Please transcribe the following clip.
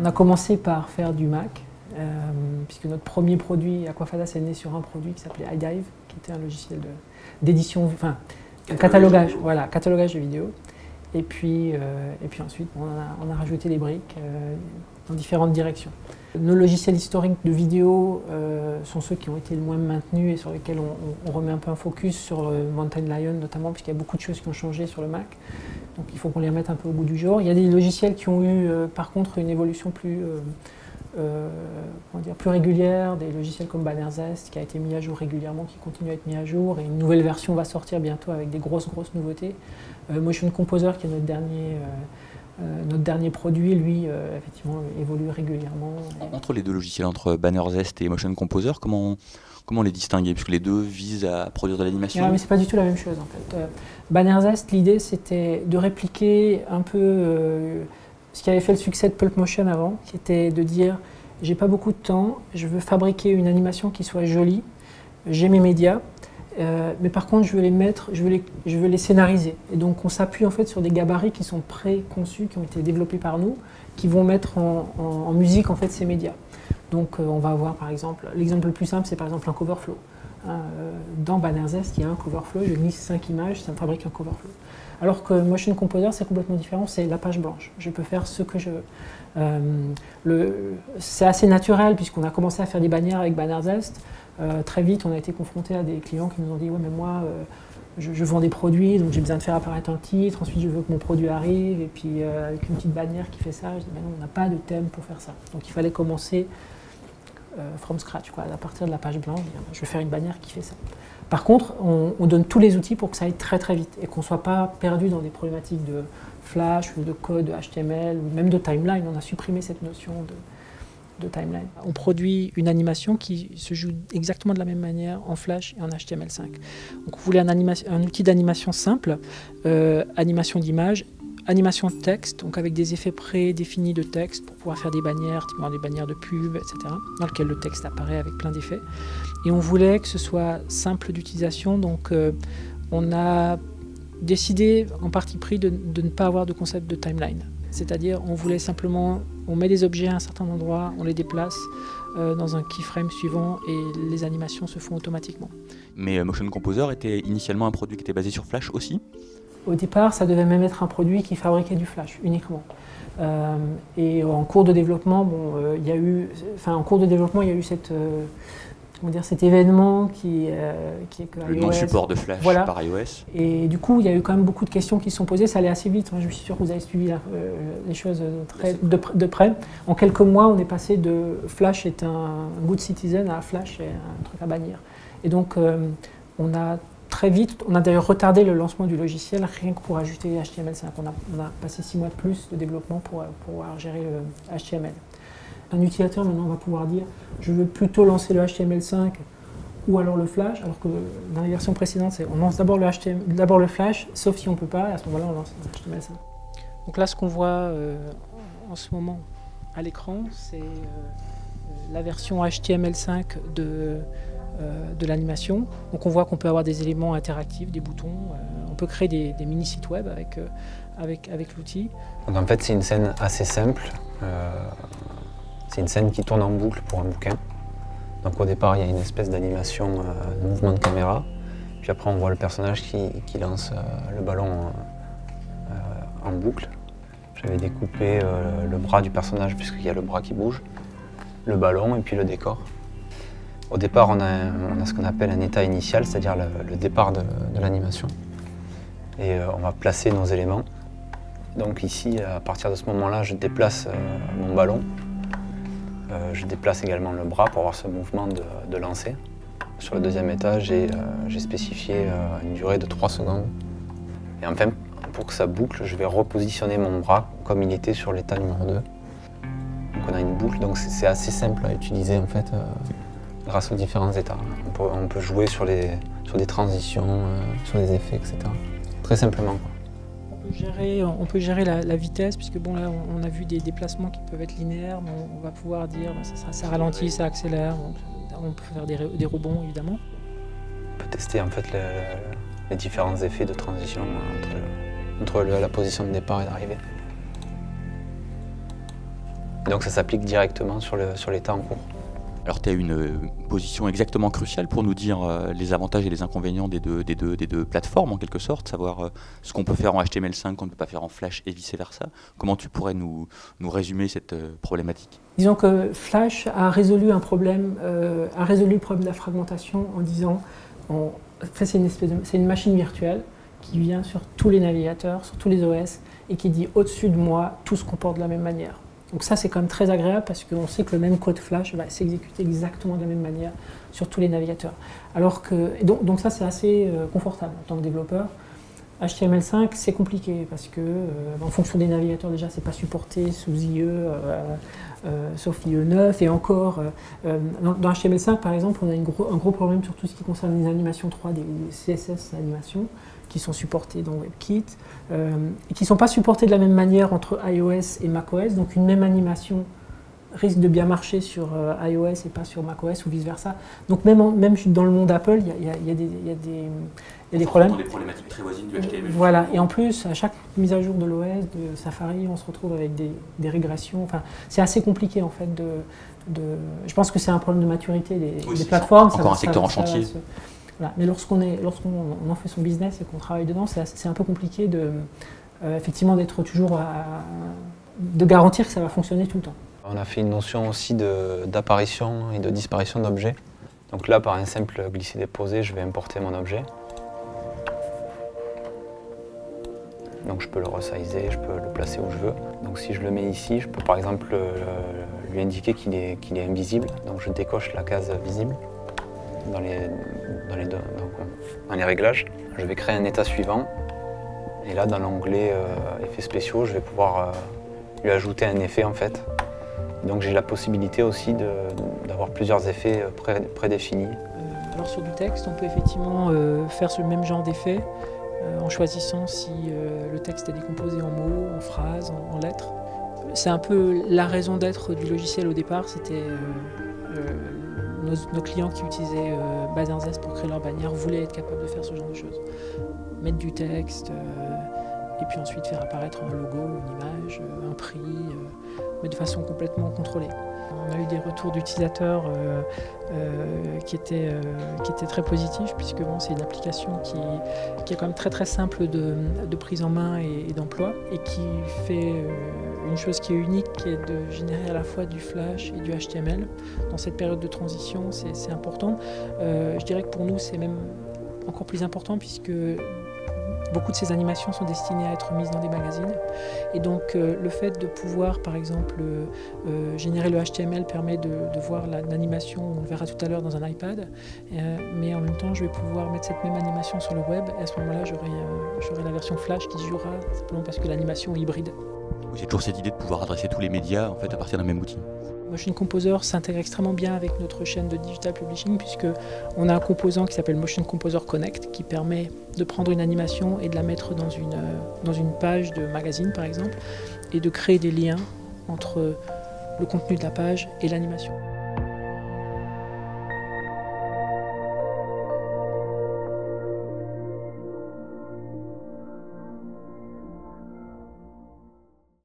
On a commencé par faire du Mac, puisque notre premier produit, Aquafadas, est né sur un produit qui s'appelait iDive, qui était un logiciel d'édition, enfin, catalogage, voilà, catalogage de vidéos. Et puis ensuite, on a rajouté des briques dans différentes directions. Nos logiciels historiques de vidéo sont ceux qui ont été le moins maintenus et sur lesquels on remet un peu un focus sur Mountain Lion notamment, puisqu'il y a beaucoup de choses qui ont changé sur le Mac. Donc il faut qu'on les remette un peu au goût du jour. Il y a des logiciels qui ont eu par contre une évolution plus régulière, des logiciels comme Bannerzest qui a été mis à jour régulièrement, qui continue à être mis à jour, et une nouvelle version va sortir bientôt avec des grosses nouveautés. Motion Composer, qui est notre dernier produit, lui, effectivement, évolue régulièrement. Entre les deux logiciels, entre Bannerzest et Motion Composer, comment les distinguer? Puisque les deux visent à produire de l'animation. Ah, mais c'est pas du tout la même chose en fait. Bannerzest, l'idée c'était de répliquer un peu ce qui avait fait le succès de Pulp Motion avant, qui était de dire j'ai pas beaucoup de temps, je veux fabriquer une animation qui soit jolie, j'ai mes médias, mais par contre je veux les scénariser. Et donc on s'appuie en fait sur des gabarits qui sont préconçus, qui ont été développés par nous, qui vont mettre en musique en fait ces médias. Donc on va avoir par exemple, l'exemple le plus simple c'est par exemple un cover flow. Dans Bannerzest, il y a un cover flow, je glisse 5 images, ça me fabrique un cover flow. Alors que Motion Composer, c'est complètement différent, c'est la page blanche. Je peux faire ce que je veux. C'est assez naturel puisqu'on a commencé à faire des bannières avec Bannerzest. Très vite, on a été confronté à des clients qui nous ont dit « ouais, mais moi, je vends des produits, donc j'ai besoin de faire apparaître un titre, ensuite je veux que mon produit arrive, et puis avec une petite bannière qui fait ça. » Je dis « mais non, on n'a pas de thème pour faire ça. » Donc il fallait commencer from scratch, quoi, à partir de la page blanche, je vais faire une bannière qui fait ça. Par contre, on donne tous les outils pour que ça aille très vite et qu'on ne soit pas perdu dans des problématiques de flash ou de code HTML ou même de timeline. On a supprimé cette notion de timeline. On produit une animation qui se joue exactement de la même manière en Flash et en HTML5. Donc on voulait un outil d'animation simple, animation d'image, animation de texte, donc avec des effets prédéfinis de texte pour pouvoir faire des bannières, typiquement des bannières de pub, etc., dans lesquelles le texte apparaît avec plein d'effets. Et on voulait que ce soit simple d'utilisation, donc on a décidé en parti pris de ne pas avoir de concept de timeline. C'est-à-dire on voulait simplement, on met des objets à un certain endroit, on les déplace dans un keyframe suivant et les animations se font automatiquement. Mais Motion Composer était initialement un produit qui était basé sur Flash aussi? Au départ, ça devait même être un produit qui fabriquait du Flash uniquement. Et en cours de développement, il y a eu cet événement qui est que le non-support de Flash par iOS. Et du coup, il y a eu quand même beaucoup de questions qui se sont posées. Ça allait assez vite. Je suis sûr que vous avez suivi les choses de près. En quelques mois, on est passé de Flash est un good citizen à Flash est un truc à bannir. Et donc, on a très vite, on a d'ailleurs retardé le lancement du logiciel rien que pour ajouter HTML5. On a passé 6 mois de plus de développement pour pouvoir gérer le HTML. Un utilisateur maintenant va pouvoir dire je veux plutôt lancer le HTML5 ou alors le Flash, alors que dans les versions précédentes, on lance d'abord le Flash, sauf si on ne peut pas, et à ce moment-là, on lance le HTML5. Donc là, ce qu'on voit en ce moment à l'écran, c'est la version HTML5 de l'animation. Donc on voit qu'on peut avoir des éléments interactifs, des boutons, on peut créer des mini-sites web avec l'outil. Donc en fait, c'est une scène assez simple. C'est une scène qui tourne en boucle pour un bouquin. Donc au départ, il y a une espèce d'animation de mouvement de caméra. Puis après, on voit le personnage qui lance le ballon en boucle. J'avais découpé le bras du personnage puisqu'il y a le bras qui bouge, le ballon et puis le décor. Au départ, on a ce qu'on appelle un état initial, c'est-à-dire le départ de l'animation. Et on va placer nos éléments. Donc ici, à partir de ce moment-là, je déplace mon ballon. Je déplace également le bras pour avoir ce mouvement de lancer. Sur le deuxième étage, j'ai spécifié une durée de 3 secondes. Et enfin, pour que ça boucle, je vais repositionner mon bras comme il était sur l'état numéro 2. Donc on a une boucle, donc c'est assez simple à utiliser en fait, grâce aux différents états. On peut jouer sur des transitions, sur des effets, etc. Très simplement, quoi. On peut gérer la vitesse, puisque bon, là, on a vu des déplacements qui peuvent être linéaires, mais on va pouvoir dire ça ralentit, ça accélère. On peut faire des rebonds, évidemment. On peut tester en fait les différents effets de transition entre la position de départ et d'arrivée. Donc ça s'applique directement sur l'état en cours. Alors tu as une position exactement cruciale pour nous dire les avantages et les inconvénients des deux plateformes en quelque sorte, savoir ce qu'on peut faire en HTML5 qu'on ne peut pas faire en Flash et vice versa. Comment tu pourrais nous résumer cette problématique? Disons que Flash a résolu le problème de la fragmentation en disant c'est une machine virtuelle qui vient sur tous les navigateurs, sur tous les OS et qui dit au-dessus de moi tout se comporte de la même manière. Donc ça c'est quand même très agréable parce qu'on sait que le même code Flash va s'exécuter exactement de la même manière sur tous les navigateurs. Donc ça c'est assez confortable en tant que développeur. HTML5 c'est compliqué parce que en fonction des navigateurs déjà c'est pas supporté sous IE, sauf IE 9 et encore dans HTML5 par exemple on a un gros problème sur tout ce qui concerne les animations 3D, les CSS animations qui sont supportées dans WebKit et qui ne sont pas supportées de la même manière entre iOS et macOS, donc une même animation risque de bien marcher sur iOS et pas sur macOS ou vice versa. Donc même dans le monde Apple, il y a des problèmes. Des problématiques très voisines du HTML. Voilà, et en plus, à chaque mise à jour de l'OS, de Safari, on se retrouve avec des régressions. Enfin, c'est assez compliqué en fait je pense que c'est un problème de maturité des plateformes. Encore un secteur en chantier. Voilà. Mais lorsqu'on en fait son business et qu'on travaille dedans, c'est un peu compliqué effectivement d'être toujours de garantir que ça va fonctionner tout le temps. On a fait une notion aussi d'apparition et de disparition d'objets. Donc là, par un simple glisser-déposer, je vais importer mon objet. Donc je peux le resizer, je peux le placer où je veux. Donc si je le mets ici, je peux par exemple lui indiquer qu'il est invisible. Donc je décoche la case visible dans les réglages. Je vais créer un état suivant. Et là, dans l'onglet effets spéciaux, je vais pouvoir lui ajouter un effet en fait. Donc j'ai la possibilité aussi d'avoir plusieurs effets prédéfinis. Alors sur du texte, on peut effectivement faire ce même genre d'effet en choisissant si le texte est décomposé en mots, en phrases, en lettres. C'est un peu la raison d'être du logiciel au départ, c'était nos clients qui utilisaient Bannerzest pour créer leur bannière voulaient être capables de faire ce genre de choses. Mettre du texte, et puis ensuite faire apparaître un logo, une image, un prix, mais de façon complètement contrôlée. On a eu des retours d'utilisateurs qui étaient très positifs, puisque bon, c'est une application qui est quand même très simple de prise en main et d'emploi, et qui fait une chose qui est unique, qui est de générer à la fois du Flash et du HTML. Dans cette période de transition, c'est important. Je dirais que pour nous, c'est même encore plus important, puisque beaucoup de ces animations sont destinées à être mises dans des magazines. Et donc le fait de pouvoir, par exemple, générer le HTML permet de voir l'animation, on le verra tout à l'heure dans un iPad, mais en même temps je vais pouvoir mettre cette même animation sur le web, et à ce moment-là j'aurai la version Flash qui se jouera, simplement parce que l'animation est hybride. C'est toujours cette idée de pouvoir adresser tous les médias en fait, à partir d'un même outil. Motion Composer s'intègre extrêmement bien avec notre chaîne de Digital Publishing, puisqu'on a un composant qui s'appelle Motion Composer Connect qui permet de prendre une animation et de la mettre dans une page de magazine par exemple, et de créer des liens entre le contenu de la page et l'animation.